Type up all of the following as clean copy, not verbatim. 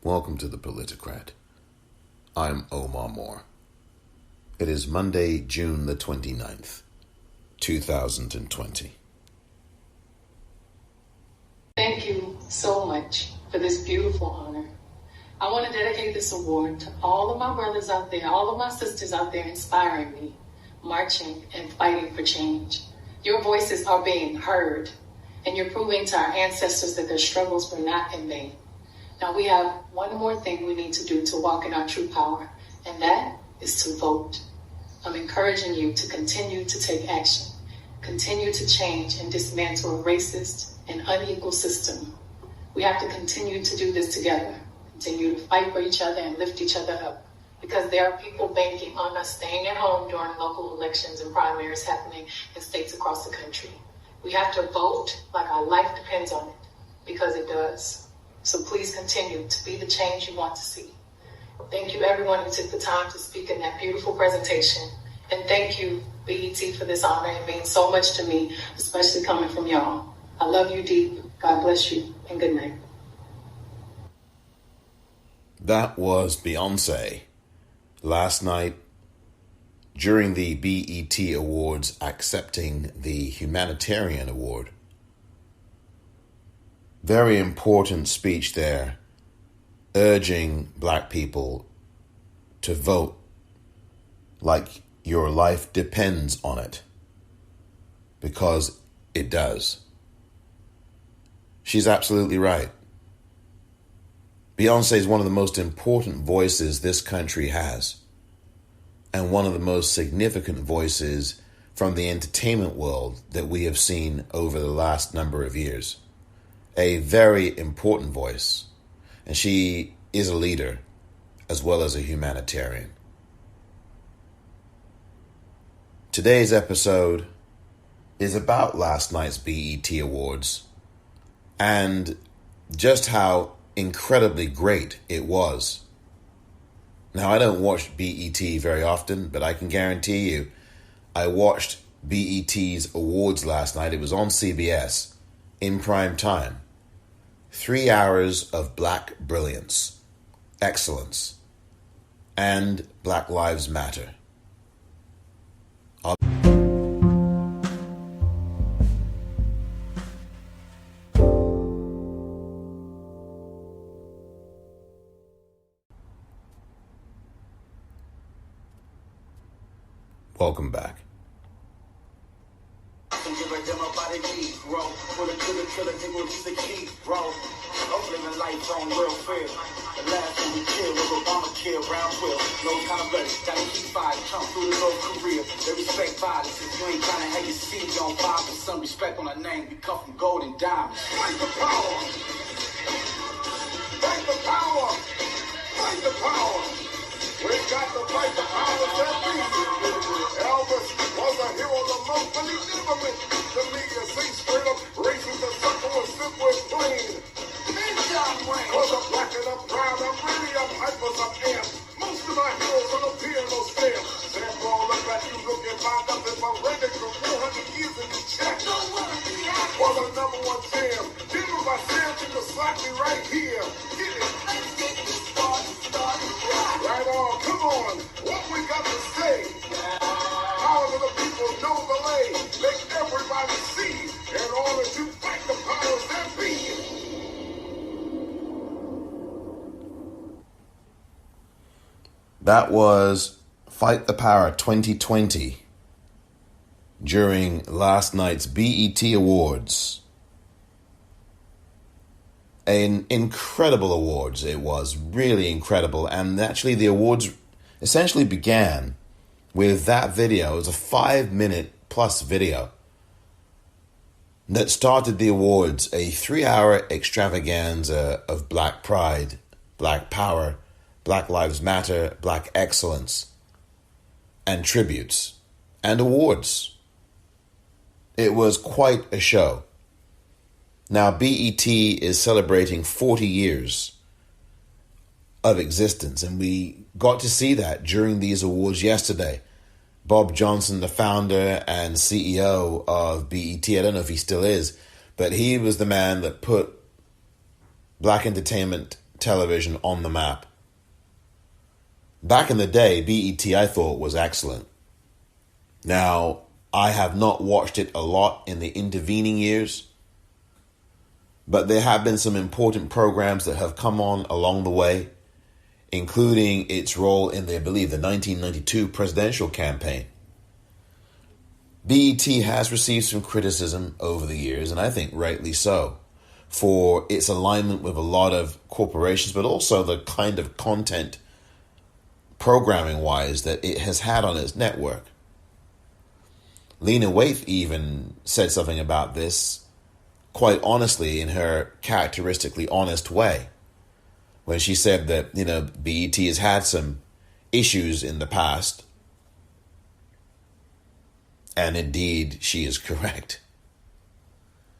Welcome to the Politicrat. I'm Omar Moore. It is Monday, June the 29th, 2020. Thank you so much for this beautiful honor. I want to dedicate this award to all of my brothers out there, all of my sisters out there inspiring me, marching and fighting for change. Your voices are being heard, and you're proving to our ancestors that their struggles were not in vain. Now we have one more thing we need to do to walk in our true power, and that is to vote. I'm encouraging you to continue to take action, continue to change and dismantle a racist and unequal system. We have to continue to do this together, continue to fight for each other and lift each other up, because there are people banking on us staying at home during local elections and primaries happening in states across the country. We have to vote like our life depends on it, because it does. So please continue to be the change you want to see. Thank you everyone who took the time to speak in that beautiful presentation. And thank you, BET, for this honor. It means so much to me, especially coming from y'all. I love you deep. God bless you, and good night. That was Beyonce last night during the BET Awards, accepting the Humanitarian Award. Very important speech there, urging Black people to vote like your life depends on it, because it does. She's absolutely right. Beyonce is one of the most important voices this country has, and one of the most significant voices from the entertainment world that we have seen over the last number of years. A very important voice, and she is a leader as well as a humanitarian. Today's episode is about last night's BET Awards and just how incredibly great it was. Now, I don't watch BET very often, but I can guarantee you I watched BET's awards last night. It was on CBS in prime time. 3 hours of Black brilliance, excellence, and Black Lives Matter. Welcome back. Some respect on our name, we come from gold and diamonds. Fight the power! Fight the power! Fight the power! We got to fight the power that be. Elvis was a hero, the most believable. The media say straight up, raising the sucker was simple and plain. Cause I'm black and I'm proud, I'm really up hype as I am. Most of my heroes on the piano stand. Stand roll up at you looking back up in my record for 400 years in the check. For the number one jam. Give me my Sam to the slap me right here. Get it. Let's get this started. Right on, come on. What we got to say? Power of the people know the lay. Make everybody see. In order to fight the powers that be. That was Fight the Power 2020 during last night's BET Awards. An incredible awards it was, really incredible. And actually the awards essentially began with that video. It was a 5-minute plus video that started the awards, a 3-hour extravaganza of Black pride, Black power, Black Lives Matter, Black excellence, and tributes, and awards. It was quite a show. Now, BET is celebrating 40 years of existence, and we got to see that during these awards yesterday. Bob Johnson, the founder and CEO of BET, I don't know if he still is, but he was the man that put Black entertainment television on the map. Back in the day, BET I thought was excellent. Now, I have not watched it a lot in the intervening years, but there have been some important programs that have come on along the way, including its role in, I believe, the 1992 presidential campaign. BET has received some criticism over the years, and I think rightly so, for its alignment with a lot of corporations, but also the kind of content, programming-wise, that it has had on its network. Lena Waithe even said something about this, quite honestly, in her characteristically honest way, when she said that, BET has had some issues in the past. And indeed, she is correct.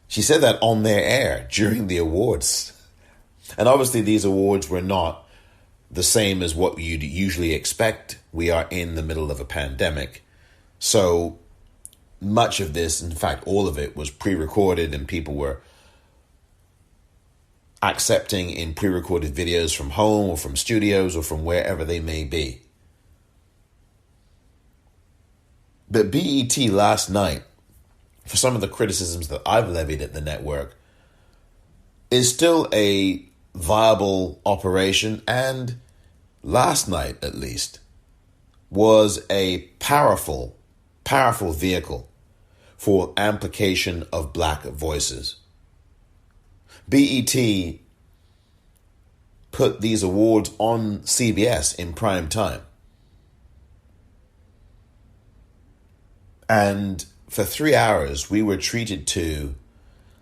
She said that on their air during the awards. And obviously these awards were not the same as what you'd usually expect. We are in the middle of a pandemic. So much of this, in fact, all of it was pre-recorded, and people were accepting in pre-recorded videos from home or from studios or from wherever they may be. But BET last night, for some of the criticisms that I've levied at the network, is still a viable operation, and last night at least was a powerful vehicle for amplification of black voices. BET put these awards on CBS in prime time. And for 3 hours, we were treated to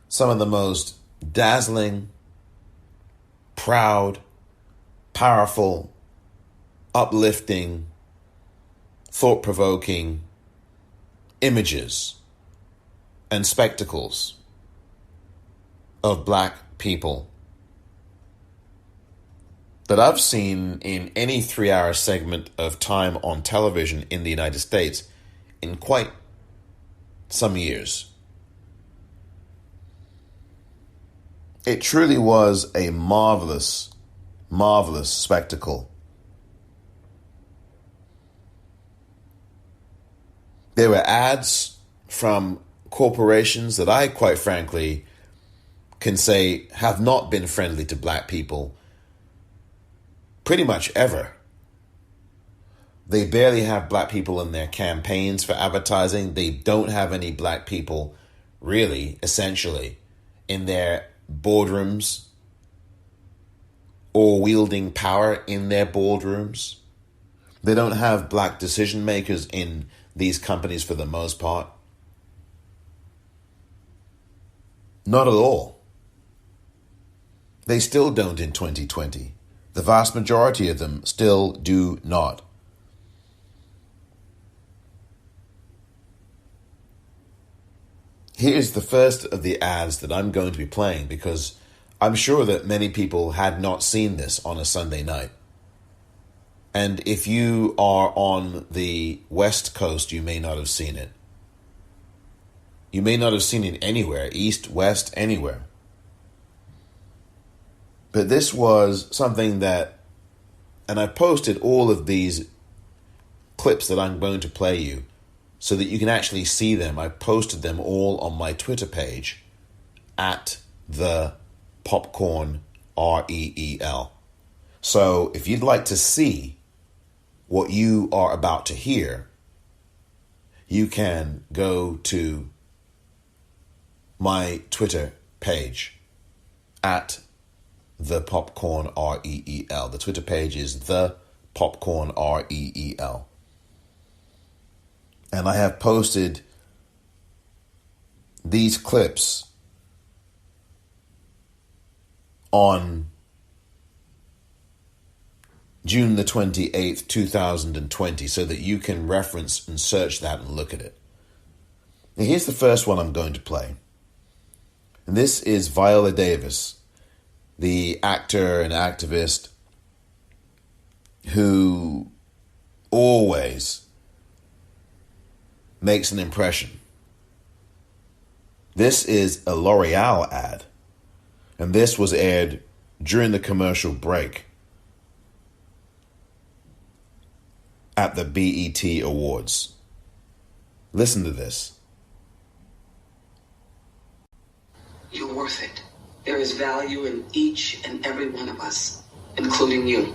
some of the most dazzling, proud, powerful, uplifting, thought-provoking images and spectacles of black people that I've seen in any 3-hour segment of time on television in the United States in quite some years. It truly was a marvelous spectacle. There were ads from corporations that I, quite frankly, can say have not been friendly to black people pretty much ever. They barely have black people in their campaigns for advertising. They don't have any black people, really, essentially, in their boardrooms or wielding power in their boardrooms. They don't have black decision makers in these companies for the most part. Not at all. They still don't in 2020. The vast majority of them still do not. Here's the first of the ads that I'm going to be playing, because I'm sure that many people had not seen this on a Sunday night. And if you are on the West Coast, you may not have seen it. You may not have seen it anywhere, east, west, anywhere. But this was something that, and I posted all of these clips that I'm going to play you so that you can actually see them. I posted them all on my Twitter page at the Popcorn REEL. So if you'd like to see what you are about to hear, you can go to my Twitter page at the Popcorn REEL. The Twitter page is the Popcorn REEL. And I have posted these clips on June the 28th, 2020, so that you can reference and search that and look at it. Now, here's the first one I'm going to play. And this is Viola Davis, the actor and activist who always makes an impression. This is a L'Oreal ad, and this was aired during the commercial break at the BET Awards. Listen to this. You're worth it. There is value in each and every one of us, including you.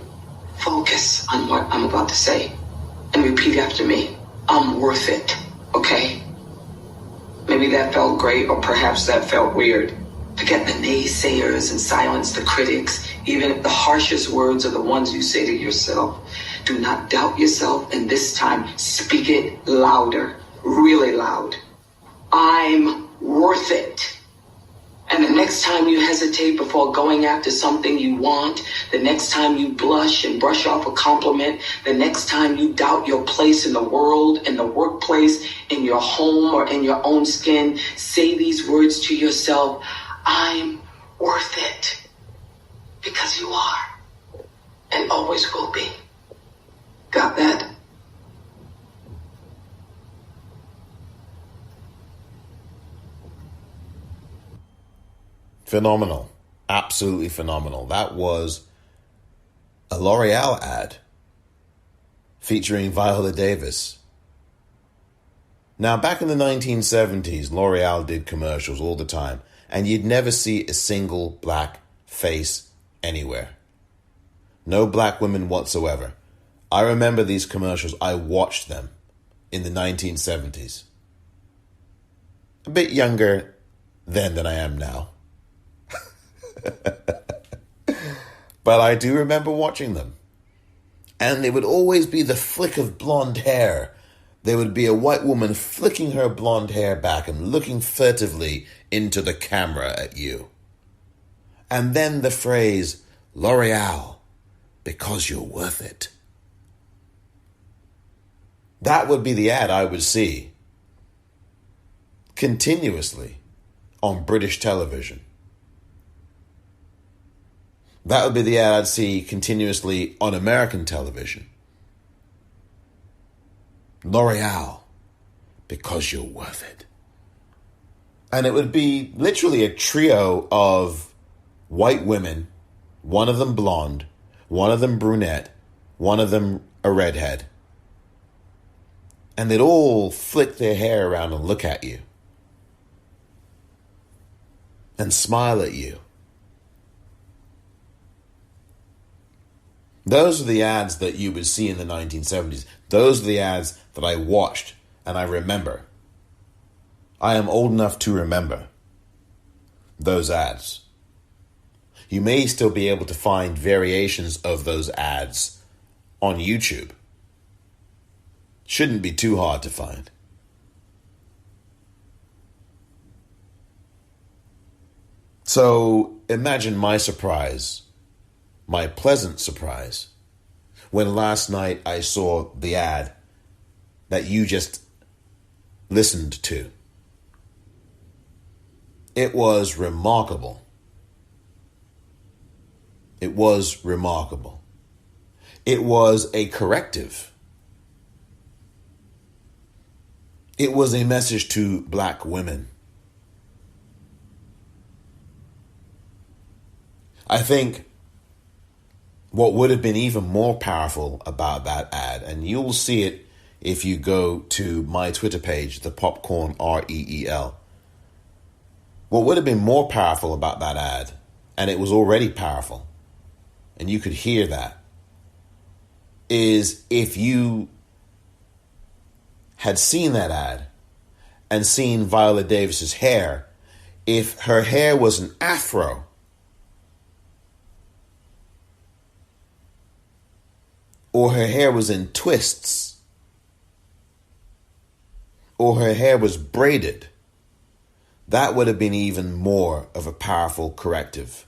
Focus on what I'm about to say and repeat after me. I'm worth it, okay? Maybe that felt great, or perhaps that felt weird. Forget the naysayers and silence the critics, even if the harshest words are the ones you say to yourself. Do not doubt yourself, and this time speak it louder, really loud. I'm worth it. And the next time you hesitate before going after something you want, the next time you blush and brush off a compliment, the next time you doubt your place in the world, in the workplace, in your home, or in your own skin, say these words to yourself: I'm worth it. Because you are. And always will be. Got that? Phenomenal. Absolutely phenomenal. That was a L'Oreal ad featuring Viola Davis. Now, back in the 1970s, L'Oreal did commercials all the time, and you'd never see a single black face anywhere. No black women whatsoever. I remember these commercials. I watched them in the 1970s. A bit younger then than I am now. But I do remember watching them. And it would always be the flick of blonde hair. There would be a white woman flicking her blonde hair back and looking furtively into the camera at you. And then the phrase, L'Oreal, because you're worth it. That would be the ad I would see continuously on British television. That would be the ad I'd see continuously on American television. L'Oreal, because you're worth it. And it would be literally a trio of white women, one of them blonde, one of them brunette, one of them a redhead. And they'd all flick their hair around and look at you. And smile at you. Those are the ads that you would see in the 1970s. Those are the ads that I watched and I remember. I am old enough to remember those ads. You may still be able to find variations of those ads on YouTube. Shouldn't be too hard to find. So imagine my surprise, my pleasant surprise, when last night I saw the ad that you just listened to. It was remarkable. It was remarkable. It was a corrective. It was a message to black women. I think what would have been even more powerful about that ad, and you'll see it if you go to my Twitter page, the Popcorn REEL. What would have been more powerful about that ad, and it was already powerful, and you could hear that, is if you had seen that ad and seen Viola Davis's hair, if her hair was an afro, or her hair was in twists, or her hair was braided, that would have been even more of a powerful corrective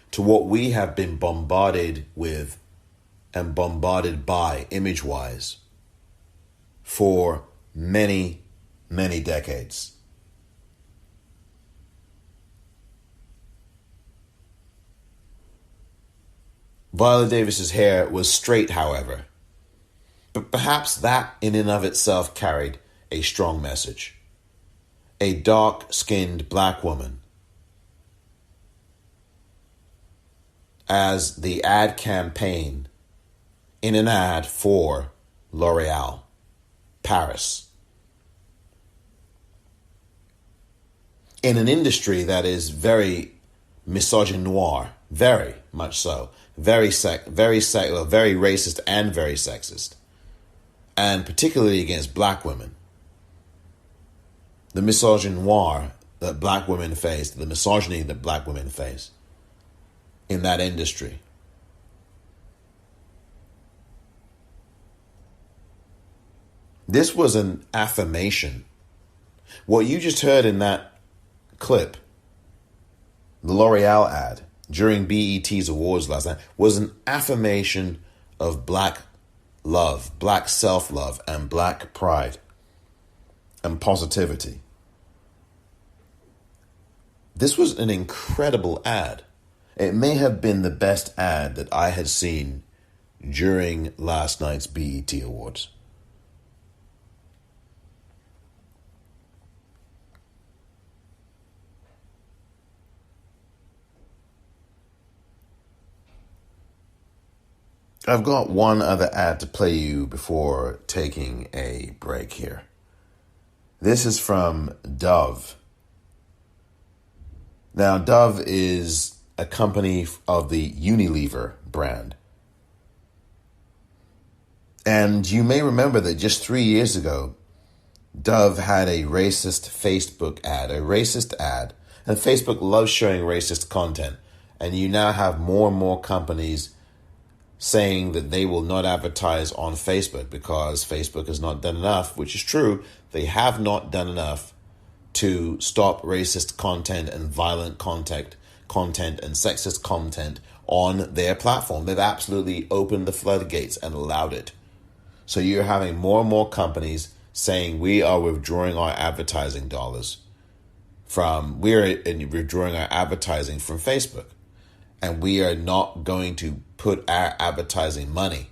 to what we have been bombarded with and bombarded by image-wise for many, many decades. Viola Davis's hair was straight, however, but perhaps that in and of itself carried a strong message. A dark-skinned black woman as the ad campaign in an ad for L'Oreal Paris. In an industry that is very misogynoir, very much so, very secular, very racist and very sexist, and particularly against black women. The misogynoir that black women face, the misogyny that black women face in that industry. This was an affirmation. What you just heard in that clip, the L'Oreal ad during BET's awards last night, was an affirmation of black love, black self-love, and black pride and positivity. This was an incredible ad. It may have been the best ad that I had seen during last night's BET Awards. I've got one other ad to play you before taking a break here. This is from Dove. Now, Dove is a company of the Unilever brand. And you may remember that just 3 years ago, Dove had a racist Facebook ad, And Facebook loves showing racist content. And you now have more and more companies saying that they will not advertise on Facebook because Facebook has not done enough, which is true. They have not done enough to stop racist content and violent content and sexist content on their platform. They've absolutely opened the floodgates and allowed it. So you're having more and more companies saying we are withdrawing our advertising dollars we're withdrawing our advertising from Facebook. And we are not going to put our advertising money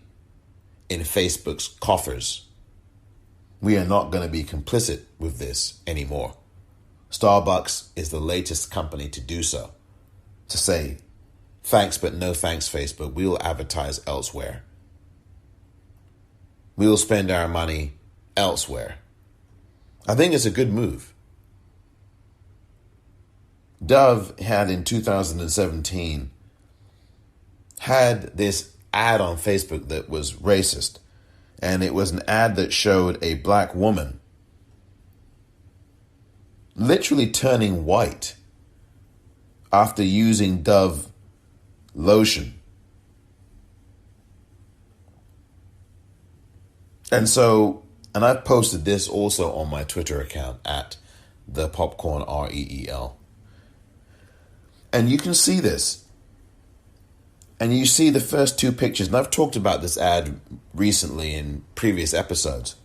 in Facebook's coffers. We are not going to be complicit with this anymore. Starbucks is the latest company to do so. To say, thanks but no thanks, Facebook. We will advertise elsewhere. We will spend our money elsewhere. I think it's a good move. Dove had in 2017 had this ad on Facebook that was racist. And it was an ad that showed a black woman literally turning white after using Dove lotion. And I've posted this also on my Twitter account at the Popcorn REEL. And you can see this. And you see the first two pictures. And I've talked about this ad recently in previous episodes.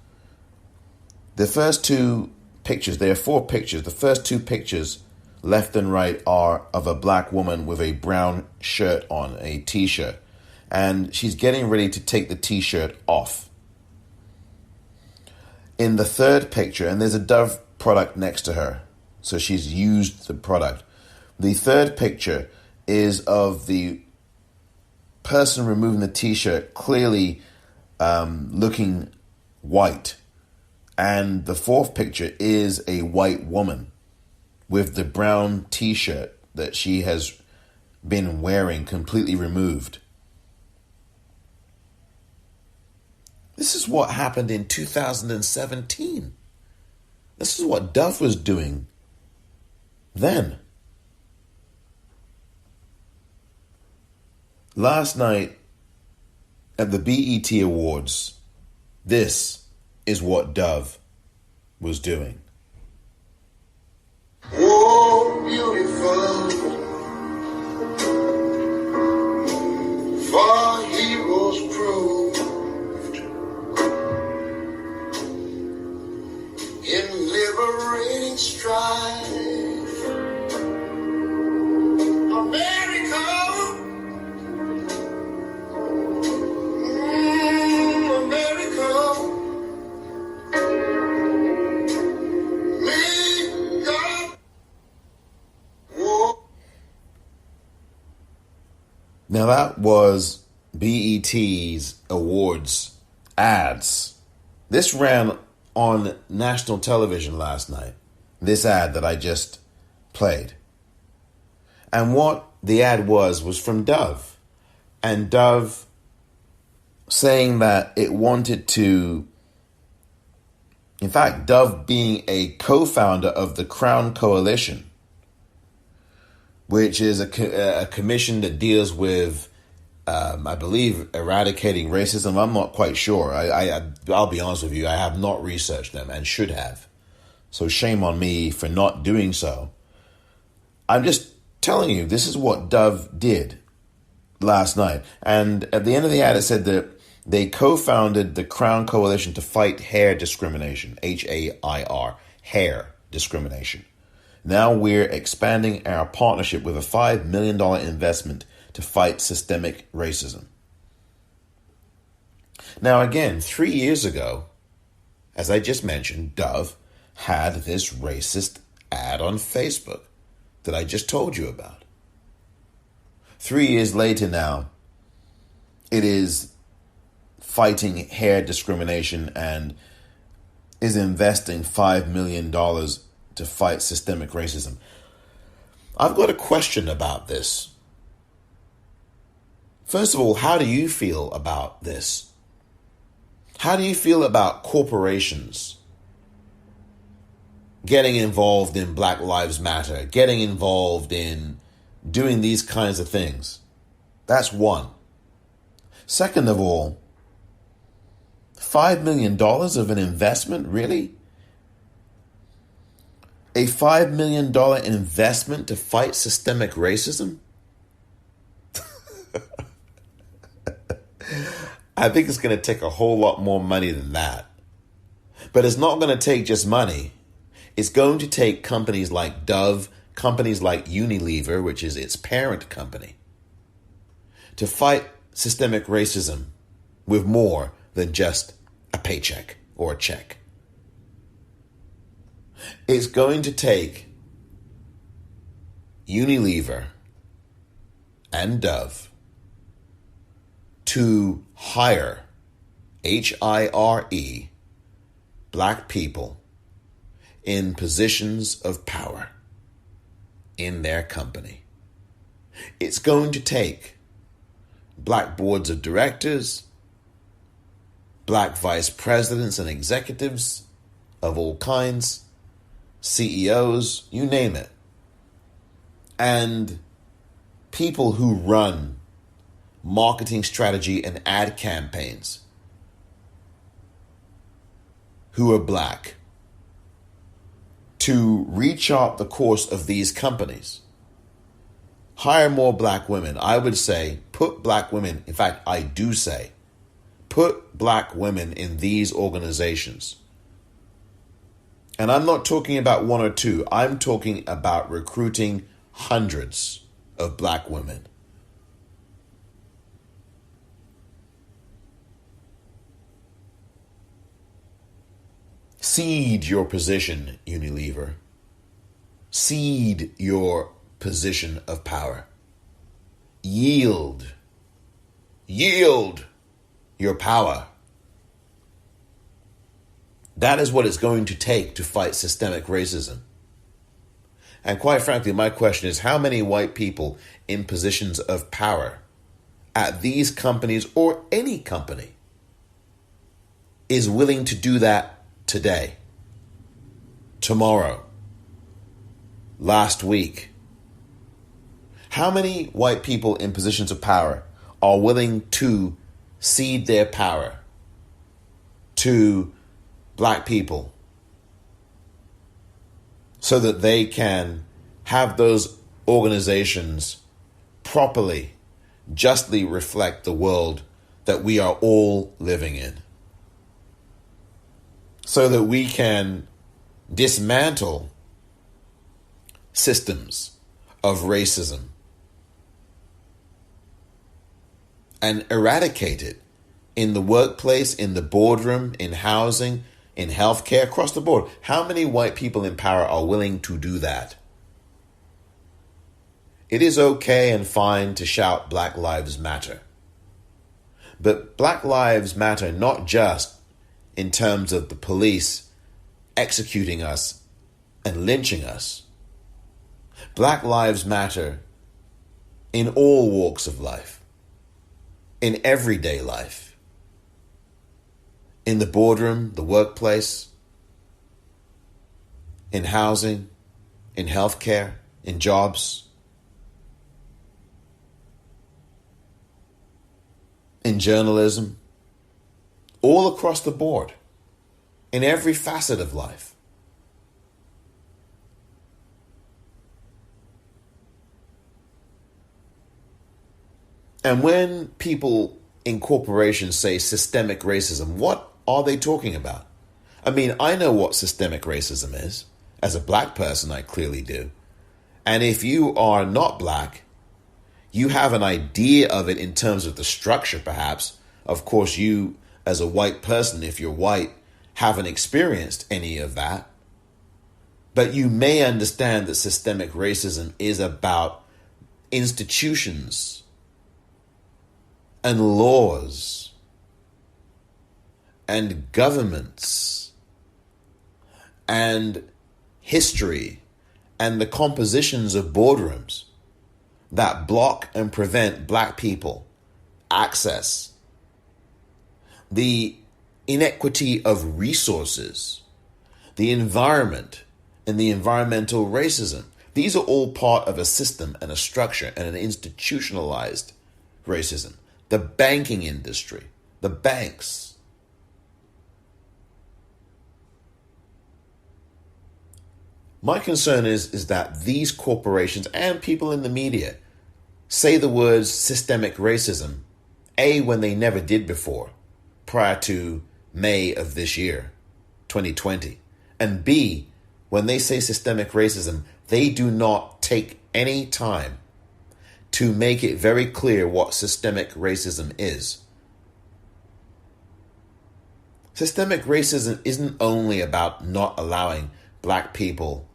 The first two pictures, there are 4 pictures. The first 2 pictures, left and right, are of a black woman with a brown shirt on, a t-shirt. And she's getting ready to take the t-shirt off. In the third picture, and there's a Dove product next to her, so she's used the product. The third picture is of the person removing the t-shirt clearly looking white. And the fourth picture is a white woman with the brown t-shirt that she has been wearing completely removed. This is what happened in 2017. This is what Dove was doing then. Last night at the BET Awards, this is what Dove was doing. Oh, beautiful, for heroes proved in liberating strife. America, America, me, God. Whoa. Now that was BET's awards ads. This ran on national television last night. This ad that I just played. And what the ad was from Dove. And Dove saying that it wanted to, in fact, Dove being a co-founder of the Crown Coalition, which is a commission that deals with, I believe, eradicating racism. I'm not quite sure. I'll be honest with you, I have not researched them and should have. So shame on me for not doing so. I'm just telling you, this is what Dove did last night. And at the end of the ad, it said that they co-founded the Crown Coalition to fight hair discrimination, HAIR, hair discrimination. Now we're expanding our partnership with a $5 million investment to fight systemic racism. Now again, 3 years ago, as I just mentioned, Dove had this racist ad on Facebook that I just told you about. 3 years later now, it is fighting hair discrimination and is investing $5 million to fight systemic racism. I've got a question about this. First of all, how do you feel about this? How do you feel about corporations getting involved in Black Lives Matter, getting involved in doing these kinds of things? That's one. Second of all, $5 million of an investment, really? A $5 million investment to fight systemic racism? I think it's going to take a whole lot more money than that. But it's not going to take just money. It's going to take companies like Dove, companies like Unilever, which is its parent company, to fight systemic racism with more than just a paycheck or a check. It's going to take Unilever and Dove to hire, HIRE, Black people in positions of power in their company. It's going to take Black boards of directors, Black vice presidents and executives of all kinds, CEOs, you name it, and people who run marketing strategy and ad campaigns who are Black to rechart the course of these companies. Hire more Black women. I would say put Black women, in fact, I do say, put Black women in these organizations. And I'm not talking about one or two. I'm talking about recruiting hundreds of Black women. Cede your position, Unilever. Cede your position of power. Yield your power. That is what it's going to take to fight systemic racism. And quite frankly, my question is, how many white people in positions of power at these companies or any company is willing to do that today, tomorrow, last week? How many white people in positions of power are willing to cede their power to Black people so that they can have those organizations properly, justly reflect the world that we are all living in, so that we can dismantle systems of racism and eradicate it in the workplace, in the boardroom, in housing, in healthcare, across the board? How many white people in power are willing to do that? It is okay and fine to shout Black Lives Matter. But Black Lives Matter not just in terms of the police executing us and lynching us. Black Lives Matter in all walks of life, in everyday life, in the boardroom, the workplace, in housing, in healthcare, in jobs, in journalism, all across the board, in every facet of life. And when people in corporations say systemic racism, what are they talking about? I mean, I know what systemic racism is. As a black person, I clearly do. And if you are not black, you have an idea of it in terms of the structure, perhaps. Of course, you, as a white person, if you're white, haven't experienced any of that. But you may understand that systemic racism is about institutions and laws and governments and history and the compositions of boardrooms that block and prevent black people access, the inequity of resources, the environment and the environmental racism. These are all part of a system and a structure and an institutionalized racism. The banking industry, the banks. My concern is that these corporations and people in the media say the words systemic racism, A, when they never did before, prior to May of this year, 2020, and B, when they say systemic racism, they do not take any time to make it very clear what systemic racism is. Systemic racism isn't only about not allowing black people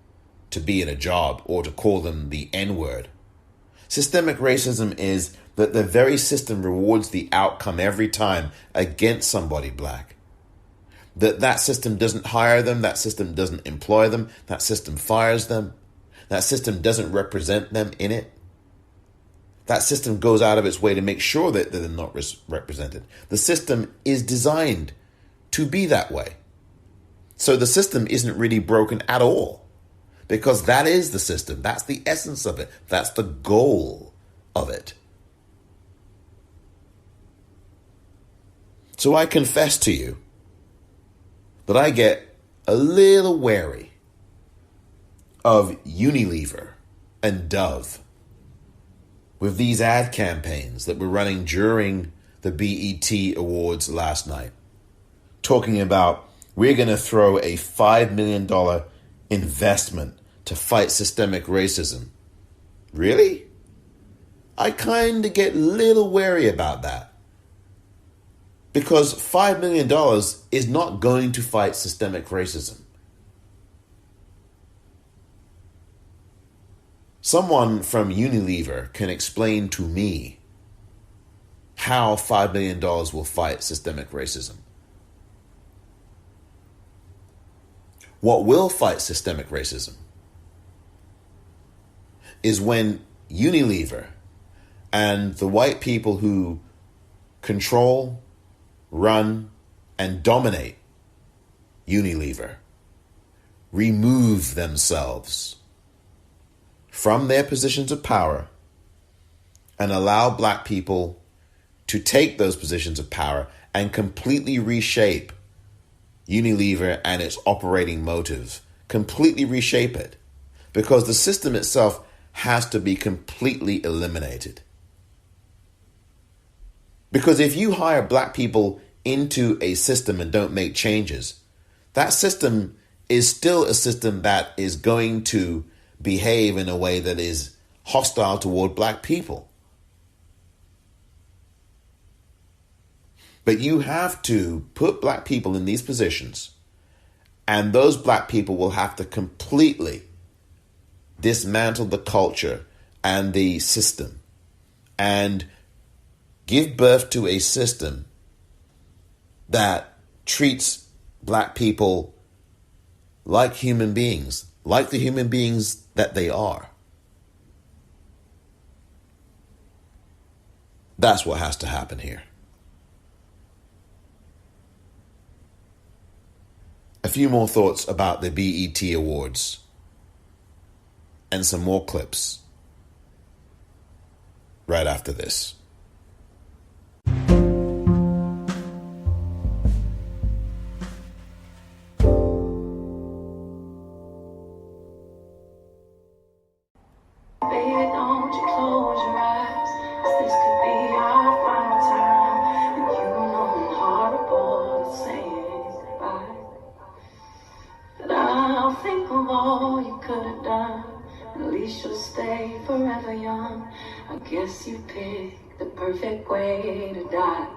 to be in a job or to call them the N-word. Systemic racism is that the very system rewards the outcome every time against somebody black. That system doesn't hire them, that system doesn't employ them, that system fires them, that system doesn't represent them in it. That system goes out of its way to make sure that they're not represented. The system is designed to be that way. So the system isn't really broken at all, because that is the system. That's the essence of it. That's the goal of it. So I confess to you that I get a little wary of Unilever and Dove with these ad campaigns that were running during the BET Awards last night, talking about we're going to throw a $5 million investment to fight systemic racism. Really? I kind of get a little wary about that. Because $5 million is not going to fight systemic racism. Someone from Unilever can explain to me how $5 million will fight systemic racism. What will fight systemic racism is when Unilever and the white people who control, run, and dominate Unilever remove themselves from their positions of power and allow black people to take those positions of power and completely reshape Unilever and its operating motives. Completely reshape it. Because the system itself has to be completely eliminated. Because if you hire black people into a system and don't make changes, that system is still a system that is going to behave in a way that is hostile toward black people. But you have to put black people in these positions, and those black people will have to completely dismantle the culture and the system and give birth to a system that treats black people like human beings, like the human beings that they are. That's what has to happen here. A few more thoughts about the BET Awards and some more clips right after this. Baby, don't you close your eyes, 'cause this could be our final time. And you know I'm horrible at saying goodbye. But I'll think of all you could have done. At least you'll stay forever young. I guess you picked the perfect way to die.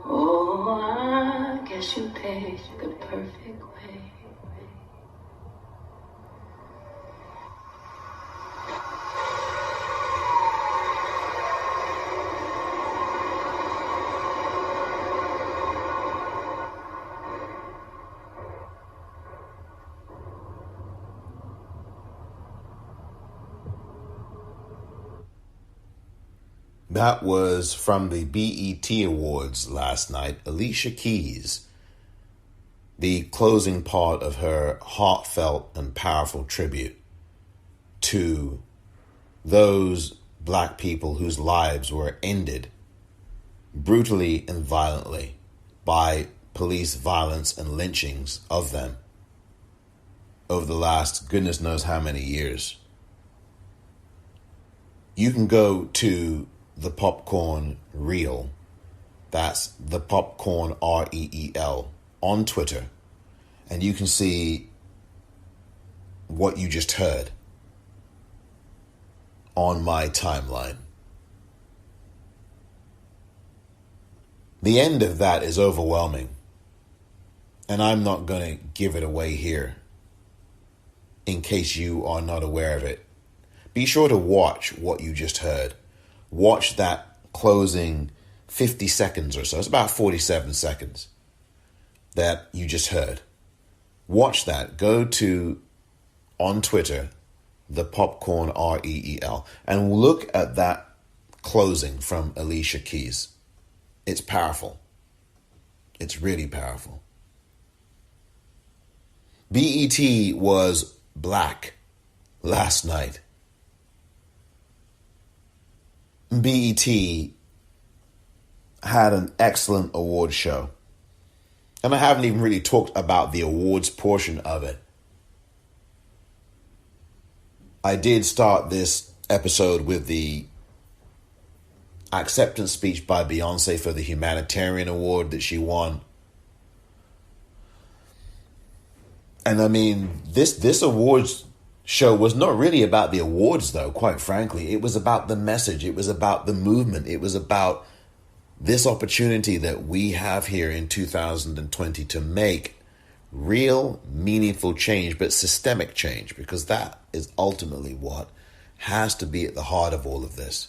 Oh, I guess you picked the perfect way. That was from the BET Awards last night. Alicia Keys, the closing part of her heartfelt and powerful tribute to those black people whose lives were ended brutally and violently by police violence and lynchings of them over the last goodness knows how many years. You can go to the Popcorn Reel, that's the Popcorn REEL, on Twitter, and you can see what you just heard on my timeline. The end of that is overwhelming, and I'm not going to give it away here in case you are not aware of it. Be sure to watch what you just heard. Watch that closing 50 seconds or so. It's about 47 seconds that you just heard. Watch that. Go to, on Twitter, the Popcorn REEL, and look at that closing from Alicia Keys. It's powerful. It's really powerful. BET was black last night. BET had an excellent award show. And I haven't even really talked about the awards portion of it. I did start this episode with the acceptance speech by Beyonce for the humanitarian award that she won. And I mean, this awards show was not really about the awards, though, quite frankly. It was about the message. It was about the movement. It was about this opportunity that we have here in 2020 to make real, meaningful change, but systemic change, because that is ultimately what has to be at the heart of all of this.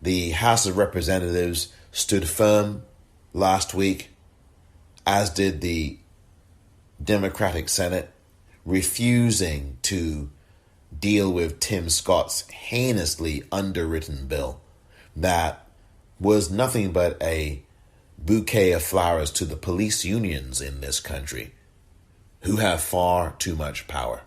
The House of Representatives stood firm last week, as did the Democratic Senate, refusing to deal with Tim Scott's heinously underwritten bill that was nothing but a bouquet of flowers to the police unions in this country, who have far too much power.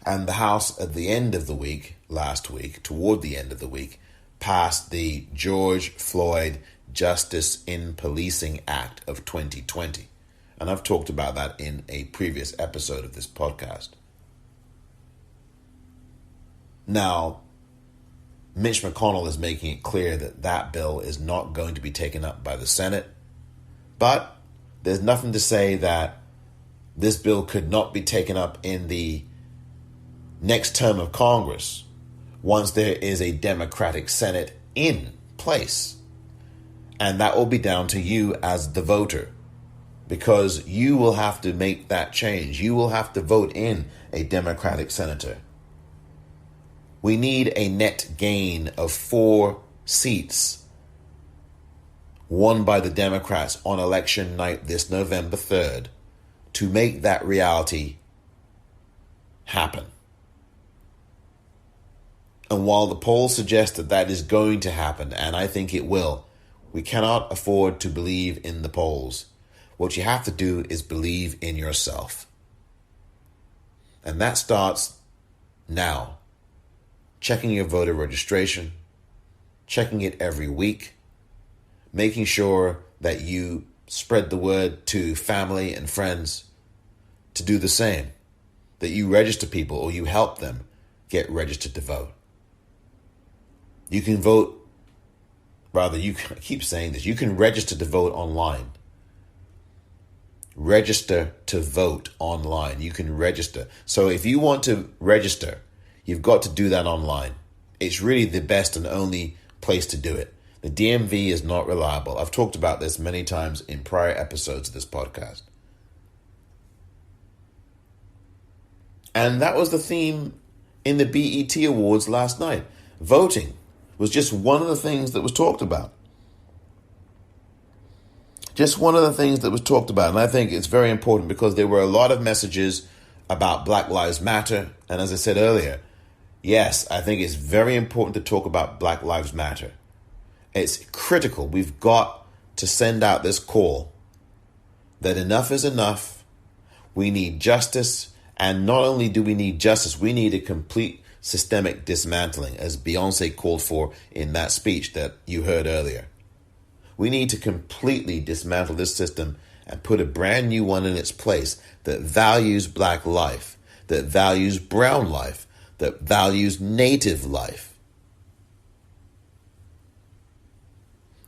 And the House at the end of the week, last week, toward the end of the week, passed the George Floyd Justice in Policing Act of 2020. And I've talked about that in a previous episode of this podcast. Now, Mitch McConnell is making it clear that that bill is not going to be taken up by the Senate. But there's nothing to say that this bill could not be taken up in the next term of Congress once there is a Democratic Senate in place. And that will be down to you as the voter, because you will have to make that change. You will have to vote in a Democratic senator. We need a net gain of 4 seats won by the Democrats on election night this November 3rd to make that reality happen. And while the polls suggest that that is going to happen, and I think it will, we cannot afford to believe in the polls. What you have to do is believe in yourself. And that starts now. Checking your voter registration, checking it every week, making sure that you spread the word to family and friends to do the same, that you register people or you help them get registered to vote. You can vote, I keep saying this, you can register to vote online. Register to vote online. You can register. So if you want to register, you've got to do that online. It's really the best and only place to do it. The DMV is not reliable. I've talked about this many times in prior episodes of this podcast. And that was the theme in the BET Awards last night. Voting was just one of the things that was talked about. Just one of the things that was talked about. And I think it's very important because there were a lot of messages about Black Lives Matter. And as I said earlier, yes, I think it's very important to talk about Black Lives Matter. It's critical. We've got to send out this call that enough is enough. We need justice. And not only do we need justice, we need a complete systemic dismantling, as Beyonce called for in that speech that you heard earlier. We need to completely dismantle this system and put a brand new one in its place that values Black life, that values brown life, that values Native life.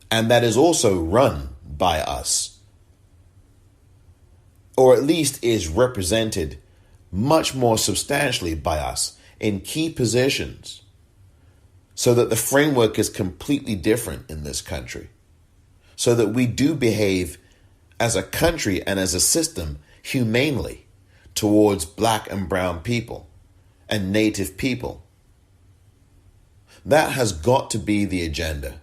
And that is also run by us, or at least is represented much more substantially by us in key positions, so that the framework is completely different in this country, so that we do behave as a country and as a system humanely towards Black and brown people and Native people. That has got to be the agenda.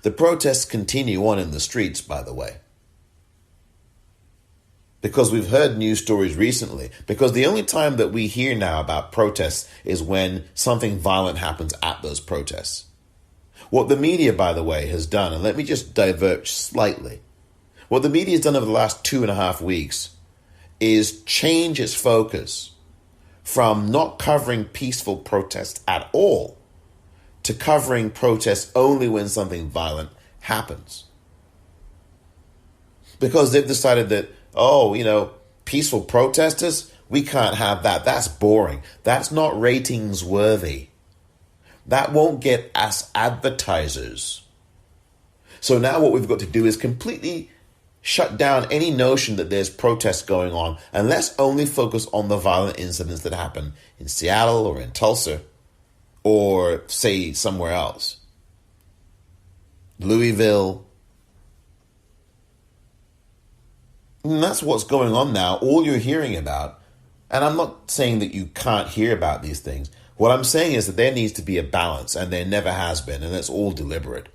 The protests continue on in the streets, by the way, because we've heard news stories recently, because the only time that we hear now about protests is when something violent happens at those protests. What the media, by the way, has done, and let me just diverge slightly, what the media has done over the last 2.5 weeks is change its focus from not covering peaceful protests at all to covering protests only when something violent happens. Because they've decided that, peaceful protesters, we can't have that. That's boring. That's not ratings worthy. That won't get us advertisers. So now what we've got to do is completely shut down any notion that there's protests going on, and let's only focus on the violent incidents that happen in Seattle or in Tulsa or, say, somewhere else. Louisville. And that's what's going on now. All you're hearing about, and I'm not saying that you can't hear about these things. What I'm saying is that there needs to be a balance, and there never has been, and it's all deliberate.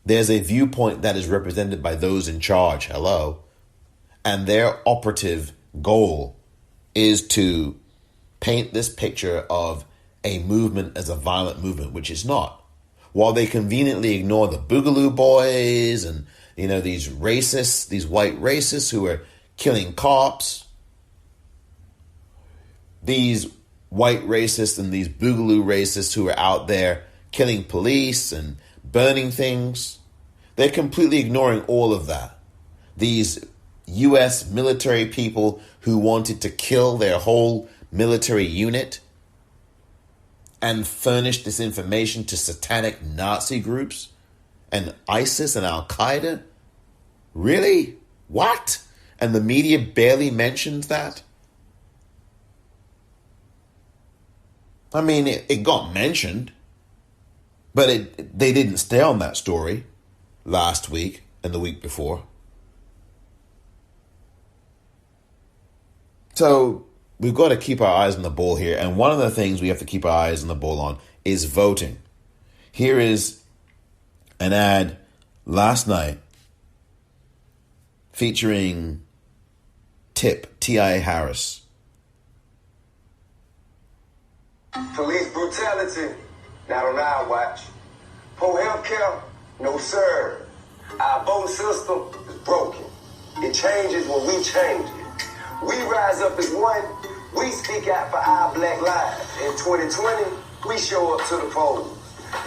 There's a viewpoint that is represented by those in charge, and their operative goal is to paint this picture of a movement as a violent movement, which is not. While they conveniently ignore the Boogaloo Boys and these racists, these white racists who are killing cops, these white racists and these Boogaloo racists who are out there killing police and burning things, they're completely ignoring all of that. These U.S. military people who wanted to kill their whole military unit and furnish this information to satanic Nazi groups and ISIS and Al-Qaeda? Really? What? And the media barely mentions that? I mean, it got mentioned, but they didn't stay on that story last week and the week before. So we've got to keep our eyes on the ball here. And one of the things we have to keep our eyes on the ball on is voting. Here is an ad last night featuring T.I. Harris. Police brutality, not on our watch. Poor healthcare, no sir. Our voting system is broken. It changes when we change it. We rise up as one. We speak out for our black lives. In 2020, we show up to the polls.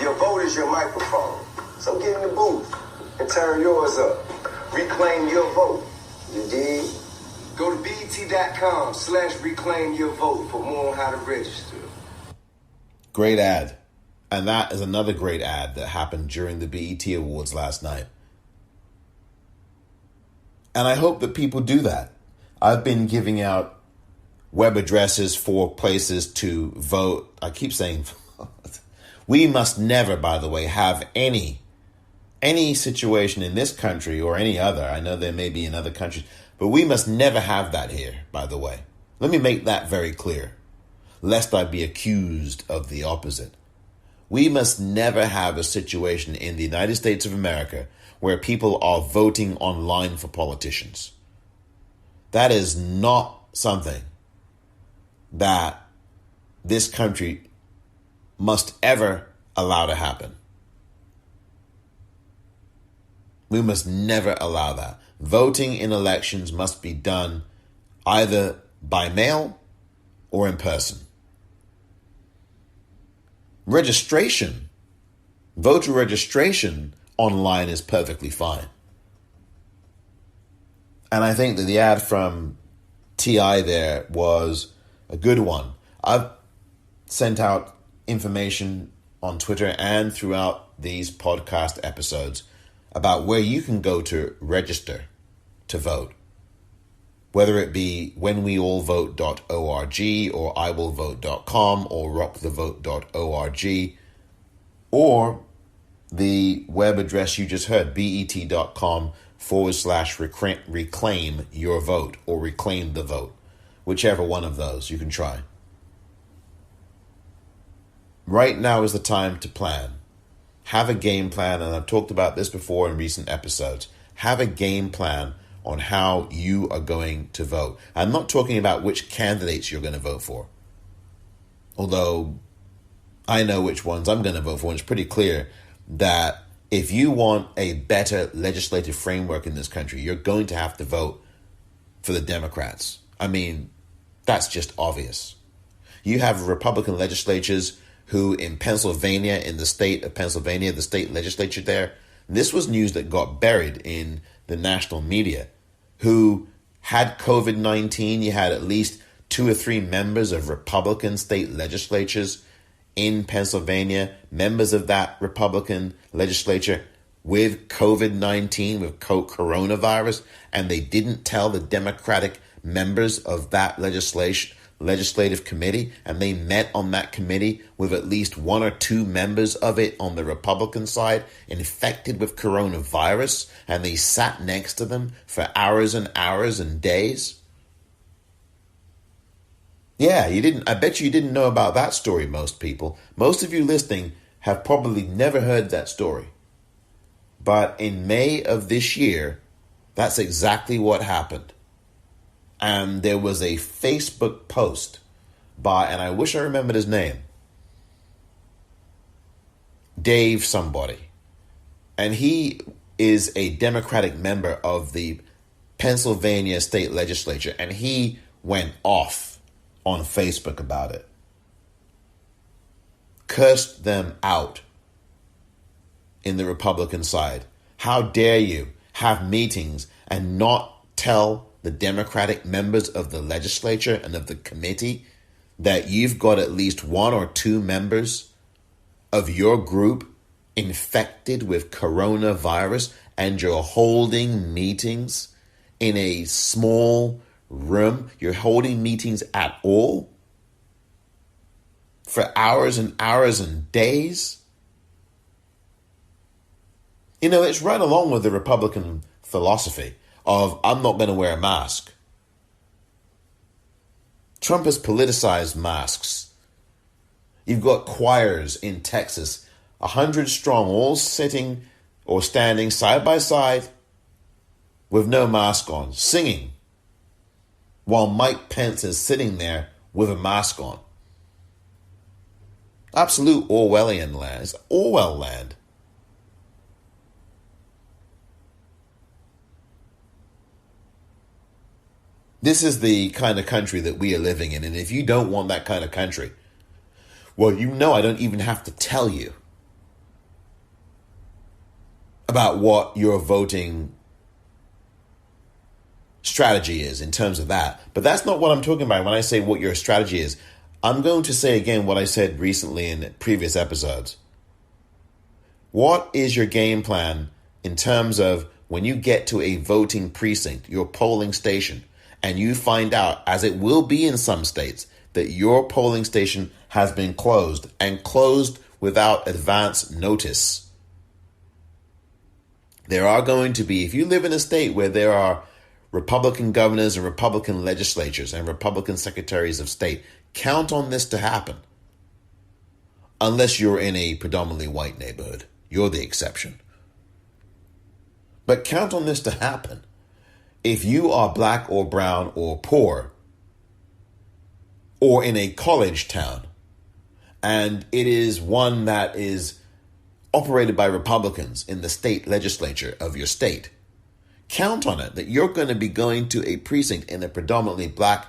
Your vote is your microphone. So get in the booth and turn yours up. Reclaim your vote. You dig? Go to BET.com/reclaim your vote for more on how to register. Great ad. And that is another great ad that happened during the BET Awards last night. And I hope that people do that. I've been giving out web addresses for places to vote. I keep saying vote. We must never, by the way, have any situation in this country or any other. I know there may be in other countries, but we must never have that here, by the way. Let me make that very clear, lest I be accused of the opposite. We must never have a situation in the United States of America where people are voting online for politicians. That is not something that this country must ever allow to happen. We must never allow that. Voting in elections must be done either by mail or in person. Registration, voter registration online is perfectly fine. And I think that the ad from T.I. there was a good one. I've sent out information on Twitter and throughout these podcast episodes about where you can go to register to vote. Whether it be whenweallvote.org or iwillvote.com or rockthevote.org or the web address you just heard, bet.com/reclaim your vote or reclaim the vote. Whichever one of those you can try. Right now is the time to plan. Have a game plan, and I've talked about this before in recent episodes. Have a game plan on how you are going to vote. I'm not talking about which candidates you're going to vote for. Although I know which ones I'm going to vote for, and it's pretty clear that if you want a better legislative framework in this country, you're going to have to vote for the Democrats. I mean, that's just obvious. You have Republican legislatures who in Pennsylvania, in the state of Pennsylvania, the state legislature there, this was news that got buried in the national media, who had COVID-19. You had at least 2 or 3 members of Republican state legislatures in Pennsylvania, members of that Republican legislature with COVID-19, with coronavirus, and they didn't tell the Democratic members of that legislative committee, and they met on that committee with at least 1 or 2 members of it on the Republican side infected with coronavirus, and they sat next to them for hours and hours and days. Yeah, I bet you didn't know about that story, most people. Most of you listening have probably never heard that story. But in May of this year, that's exactly what happened. And there was a Facebook post by, and I wish I remembered his name, Dave somebody. And he is a Democratic member of the Pennsylvania state legislature. And he went off on Facebook about it. Cursed them out in the Republican side. How dare you have meetings and not tell the Democratic members of the legislature and of the committee that you've got at least 1 or 2 members of your group infected with coronavirus, and you're holding meetings in a small room. You're holding meetings at all for hours and hours and days. You know, it's right along with the Republican philosophy of I'm not going to wear a mask. Trump has politicized masks. You've got choirs in Texas, 100 strong, all sitting or standing side by side with no mask on, singing, while Mike Pence is sitting there with a mask on. Absolute Orwellian land. It's Orwell land. This is the kind of country that we are living in. And if you don't want that kind of country, well, you know I don't even have to tell you about what your voting strategy is in terms of that. But that's not what I'm talking about when I say what your strategy is. I'm going to say again what I said recently in previous episodes. What is your game plan in terms of when you get to a voting precinct, your polling station, and you find out, as it will be in some states, that your polling station has been closed and closed without advance notice? There are going to be, if you live in a state where there are Republican governors and Republican legislatures and Republican secretaries of state, count on this to happen. Unless you're in a predominantly white neighborhood. You're the exception. But count on this to happen. If you are black or brown or poor, or in a college town, and it is one that is operated by Republicans in the state legislature of your state, count on it that you're going to be going to a precinct in a predominantly black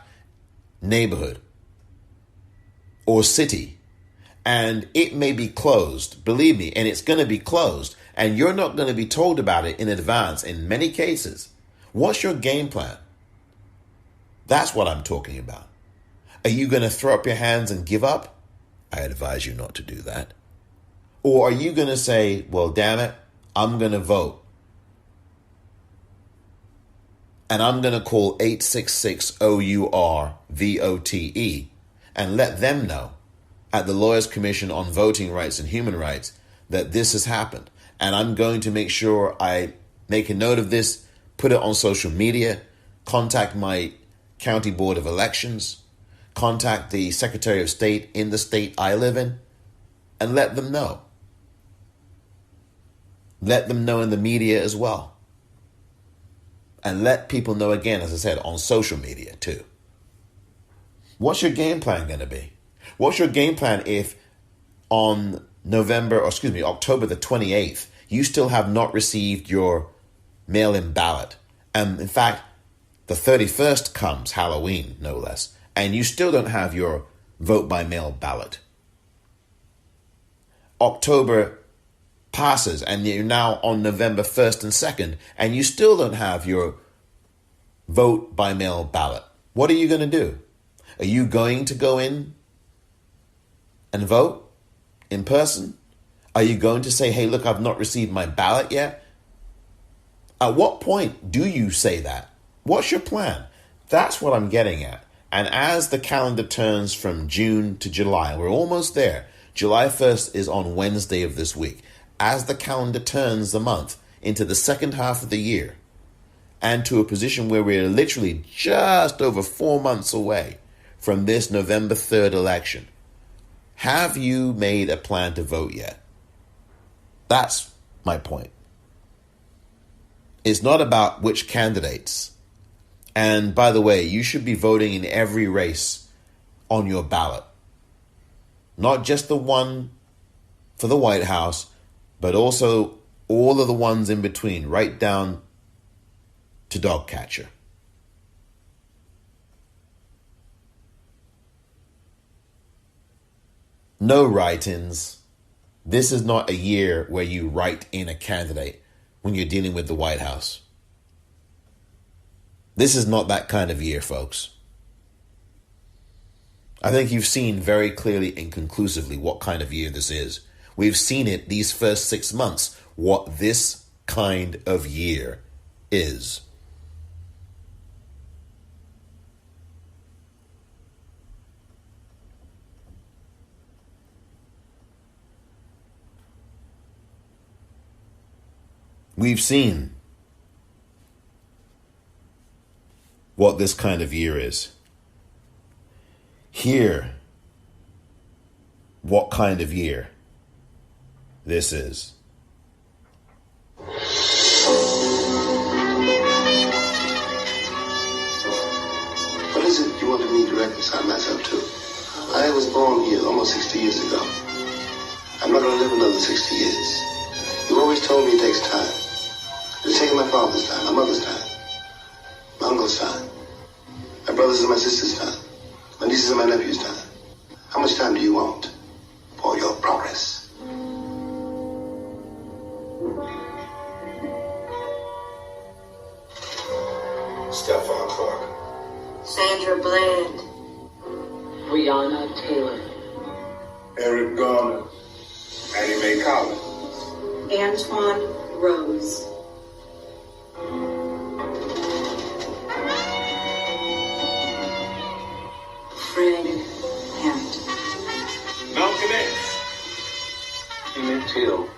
neighborhood or city, and it may be closed, believe me, and it's going to be closed, and you're not going to be told about it in advance in many cases. What's your game plan? That's what I'm talking about. Are you going to throw up your hands and give up? I advise you not to do that. Or are you going to say, well, damn it, I'm going to vote. And I'm going to call 866-OUR-VOTE and let them know at the Lawyers Commission on Voting Rights and Human Rights that this has happened. And I'm going to make sure I make a note of this, put it on social media, contact my county board of elections, contact the Secretary of State in the state I live in, and let them know. Let them know in the media as well. And let people know again, as I said, on social media too. What's your game plan going to be? What's your game plan if on October the 28th, you still have not received your mail-in ballot? And in fact, the 31st comes, Halloween, no less, and you still don't have your vote-by-mail ballot. October passes, and you're now on November 1st and 2nd, and you still don't have your vote-by-mail ballot. What are you going to do? Are you going to go in and vote in person? Are you going to say, hey, look, I've not received my ballot yet? At what point do you say that? What's your plan? That's what I'm getting at. And as the calendar turns from June to July, we're almost there. July 1st is on Wednesday of this week. As the calendar turns the month into the second half of the year and to a position where we're literally just over 4 months away from this November 3rd election, have you made a plan to vote yet? That's my point. It's not about which candidates. And by the way, you should be voting in every race on your ballot. Not just the one for the White House, but also all of the ones in between, right down to dog catcher. No write-ins. This is not a year where you write in a candidate when you're dealing with the White House. This is not that kind of year, folks. I think you've seen very clearly and conclusively what kind of year this is. We've seen it these first 6 months, what this kind of year is. We've seen what this kind of year is. hear what kind of year this is. What is it you wanted me to reconcile myself to? I was born here almost 60 years ago. I'm not going to live another 60 years. You always told me it takes time. It's taken my father's time, my mother's time, my uncle's time, my brother's and my sister's time, my nieces and my nephew's time. How much time do you want for your progress? Stephon Clark. Sandra Bland. Breonna Taylor. Eric Garner. Annie Mae Collins. Antoine Rose. Fred Hampton. Malcolm X. Emmett Till.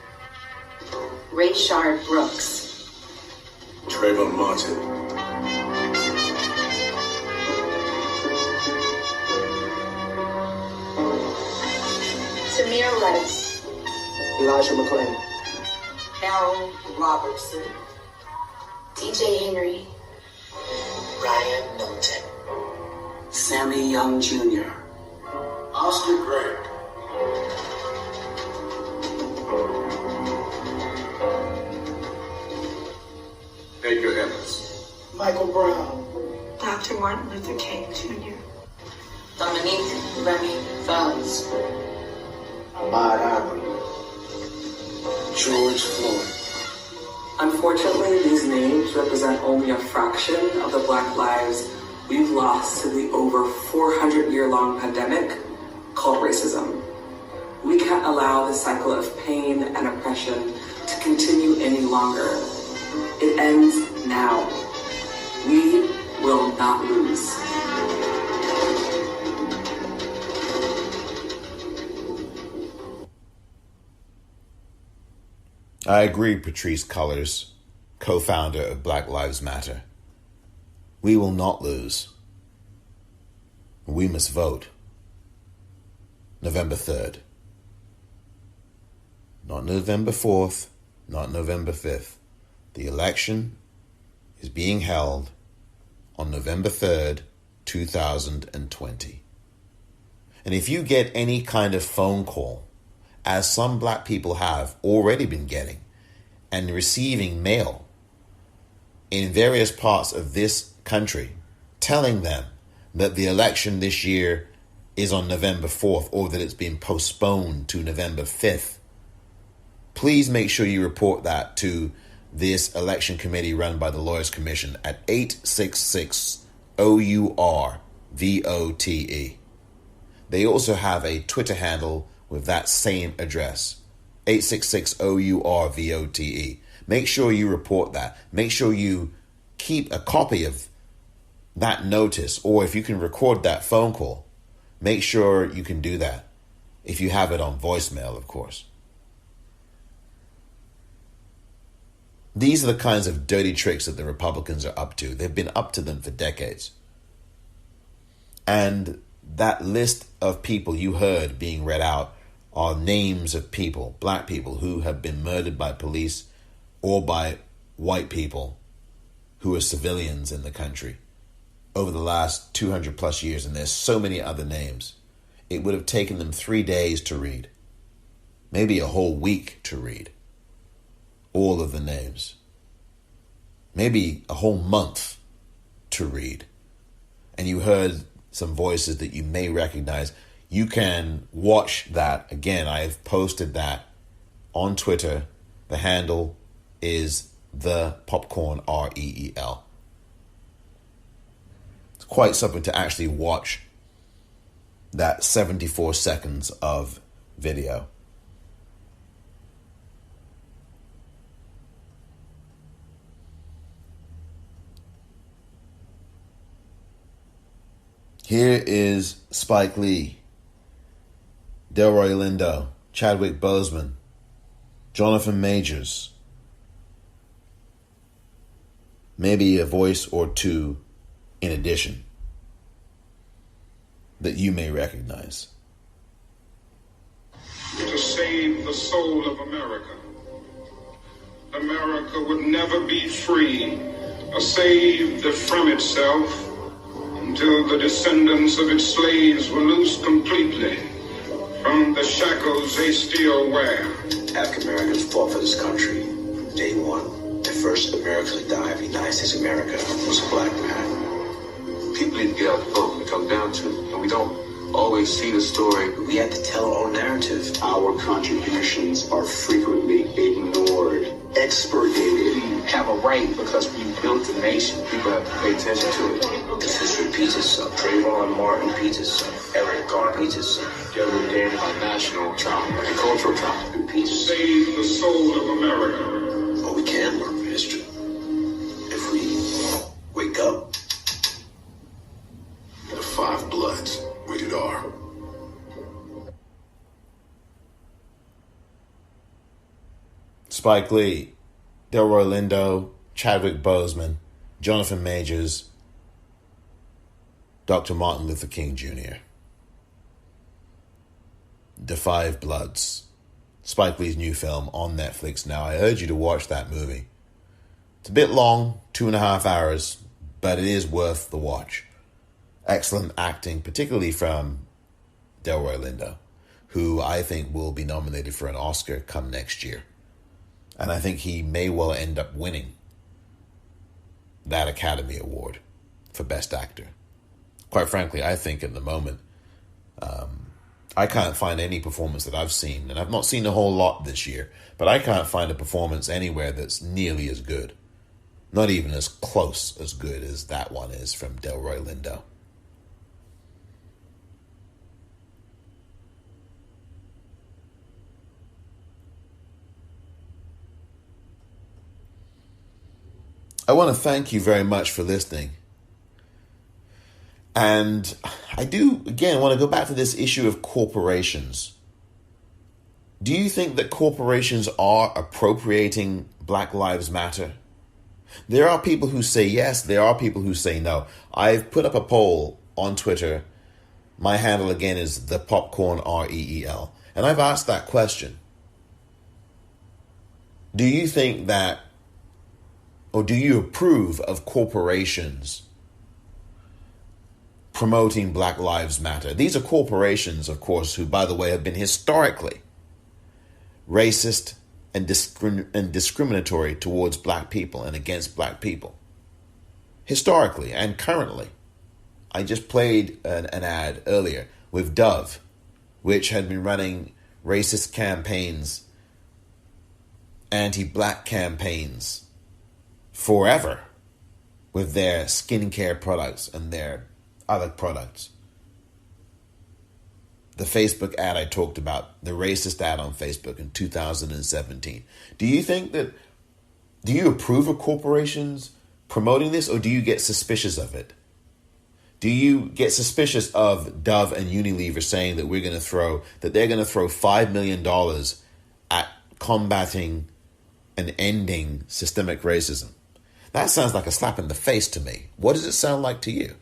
Rayshard Brooks. Trayvon Martin. Tamir Lettuce. Elijah McClain. Carol Robertson. DJ Henry. Ryan Milton. Sammy Young Jr. Oscar Grant. Edgar Evans. Michael Brown. Dr. Martin Luther King Jr. Dominique Remy Fells. Ahmaud Arbery. George Floyd. Unfortunately, these names represent only a fraction of the Black lives we've lost to the over 400-year-long pandemic called racism. We can't allow this cycle of pain and oppression to continue any longer. It ends now. We will not lose. I agree, Patrisse Cullors, co-founder of Black Lives Matter. We will not lose. We must vote. November 3rd. Not November 4th, not November 5th. The election is being held on November 3rd, 2020. And if you get any kind of phone call, as some black people have already been getting and receiving mail in various parts of this country telling them that the election this year is on November 4th or that it's been postponed to November 5th, please make sure you report that to this election committee run by the Lawyers Commission at 866-OUR-VOTE. They also have a Twitter handle with that same address, 866-OUR-VOTE. Make sure you report that. Make sure you keep a copy of that notice, or if you can record that phone call, make sure you can do that. If you have it on voicemail, of course. These are the kinds of dirty tricks that the Republicans are up to. They've been up to them for decades. And that list of people you heard being read out are names of people, black people, who have been murdered by police or by white people who are civilians in the country over the last 200 plus years. And there's so many other names. It would have taken them 3 days to read, maybe a whole week to read all of the names, maybe a whole month to read. And you heard some voices that you may recognize. You can watch that. Again, I have posted that on Twitter. The handle is the popcorn, REEL. It's quite something to actually watch that 74 seconds of video. Here is Spike Lee, Delroy Lindo, Chadwick Boseman, Jonathan Majors. Maybe a voice or two in addition. that you may recognize. To save the soul of America. America would never be free or saved from itself until the descendants of its slaves were loosed completely from the shackles they still wear. African Americans fought for this country from day one. The first American to die of the United States of America was a black man. People need to get out the vote when it comes down to it, and we don't always see the story. We have to tell our own narrative. Our contributions are frequently ignored, expurgated. We have a right because we built the nation. People have to pay attention to it. Because history repeats itself. Trayvon Martin repeats itself. Eric Garner repeats itself. Together again, a national trauma, a cultural trauma. Repeats itself. Save the soul of America. But we can learn from history if we wake up. The Five Bloods, rated R. Spike Lee, Delroy Lindo, Chadwick Boseman, Jonathan Majors, Dr. Martin Luther King Jr. The Five Bloods. Spike Lee's new film on Netflix now. I urge you to watch that movie. It's a bit long, 2.5 hours, but it is worth the watch. Excellent acting, particularly from Delroy Lindo, who I think will be nominated for an Oscar come next year. And I think he may well end up winning that Academy Award for Best Actor. Quite frankly, I think at the moment, I can't find any performance that I've seen, and I've not seen a whole lot this year, but I can't find a performance anywhere that's nearly as good. Not even as close as good as that one is from Delroy Lindo. I want to thank you very much for listening. And I do, again, want to go back to this issue of corporations. Do you think that corporations are appropriating Black Lives Matter? There are people who say yes, there are people who say no. I've put up a poll on Twitter. My handle again is the Popcorn REEL. And I've asked that question. Do you think that, or do you approve of corporations promoting Black Lives Matter? These are corporations, of course, who, by the way, have been historically racist and discriminatory towards black people and against black people. Historically and currently. I just played an ad earlier with Dove, which had been running racist campaigns, anti-black campaigns forever with their skincare products and their other products. The Facebook ad I talked about, the racist ad on Facebook in 2017. Do you approve of corporations promoting this, or do you get suspicious of it? Do you get suspicious of Dove and Unilever saying that they're going to throw $5 million at combating and ending systemic racism? That sounds like a slap in the face to me. What does it sound like to you?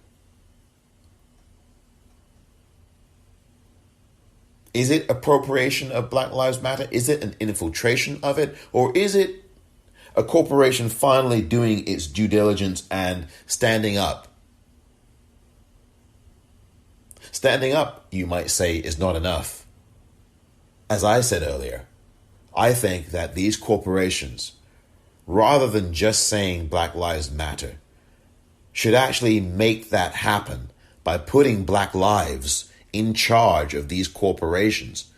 Is it appropriation of Black Lives Matter? Is it an infiltration of it? Or is it a corporation finally doing its due diligence and standing up? Standing up, you might say, is not enough. As I said earlier, I think that these corporations, rather than just saying Black Lives Matter, should actually make that happen by putting Black lives in charge of these corporations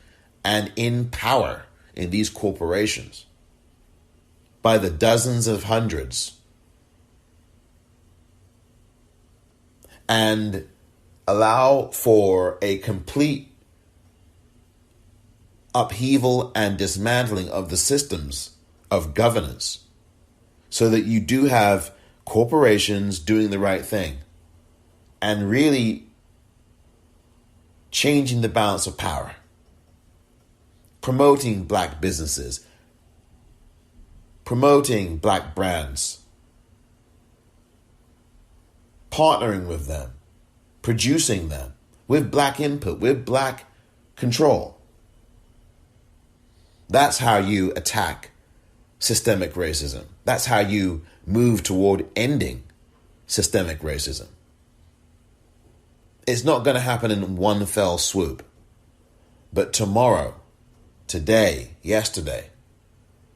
and in power in these corporations by the dozens of hundreds, and allow for a complete upheaval and dismantling of the systems of governance so that you do have corporations doing the right thing and really changing the balance of power, promoting black businesses, promoting black brands, partnering with them, producing them, with black input, with black control. That's how you attack systemic racism. That's how you move toward ending systemic racism. It's not going to happen in one fell swoop. But tomorrow, today, yesterday,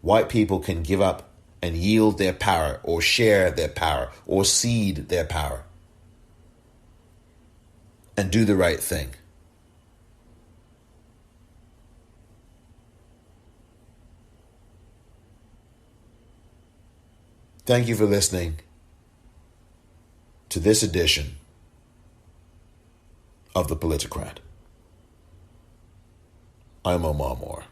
white people can give up and yield their power or share their power or cede their power and do the right thing. Thank you for listening to this edition of The Politicrat. I'm Omar Moore.